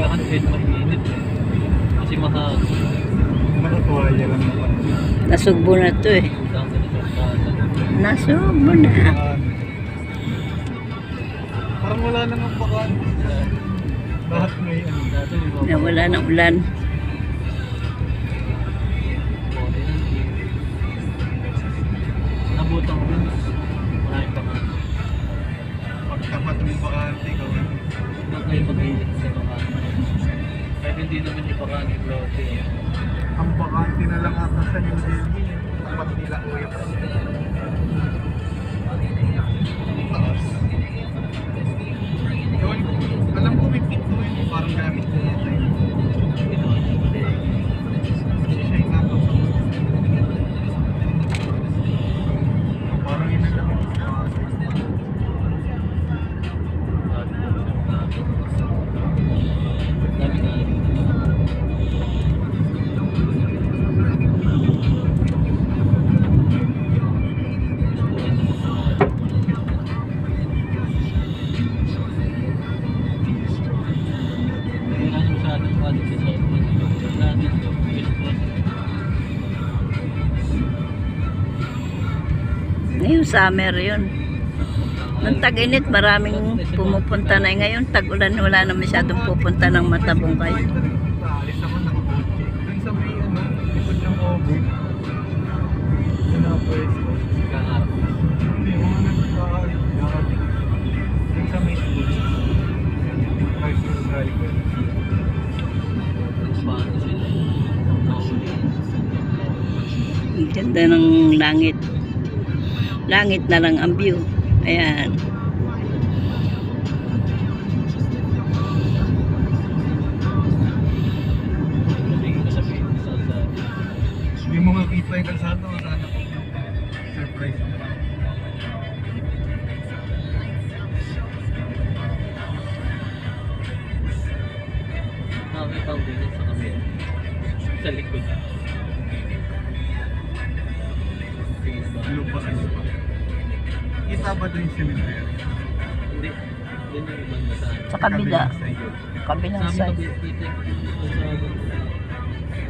kahit mainit eh. Kasi mahal. Nakatuwaya lang naman. Nasugbo na to eh. Nasugbo na. Parang wala namang bakan. Lahat may ano. Nawala ng ulan. Nabutang ko. Maraming bakan. Pagtapat ng bakante ka. Huwag kayo mag-ilit sa bakan. Kahit hindi naman yung bakan yung lote. Ang bakante na lang ata sa New Delhi. Tapat nila uyak. Taas. Alam ko may pinto yun. Parang gamit ko yun. Kasi siya yung nato sa parang yun na lang yung Ngayon summer yun. Nung tag-init maraming pumupunta na. Ngayon tag-ulan wala na masyadong pupunta ng Matabungkay. alis naman nakabotche. Dun sa may ano, likod ng Ogo. Yun na pwesto. Hindi, mga nagkakaalis. Dun sa may school. Bicycle driver. Ang ganda ng langit. Langit na lang ang view. Ayan. Hindi mo makita yung kalsada o sana surprise mo. Nakakita ko din sa kami. Sa likod. Lupa ano pa. Kita ba doon yung cemetery? Hindi. Yun yung ibang nasaan. Sa kabila. Sa iyo. Kabilang Sa amin side. kita sa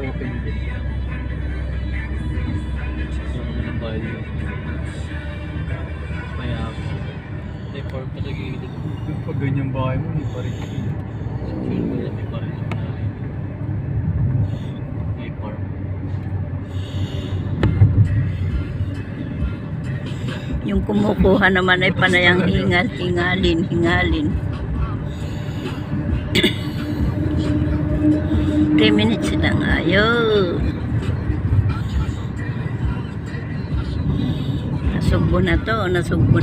open din. Sa mga ng bahay. Kaya ako. May farm pa nag-iilig. Pag ganyan bahay mo, hindi pa rin. Sure ko yan, may farm pa rin. May farm. Yung kumukuha naman ay panayang hingalin. 3 minutes lang. Ayun. Nasugbo na to. Nasugbo.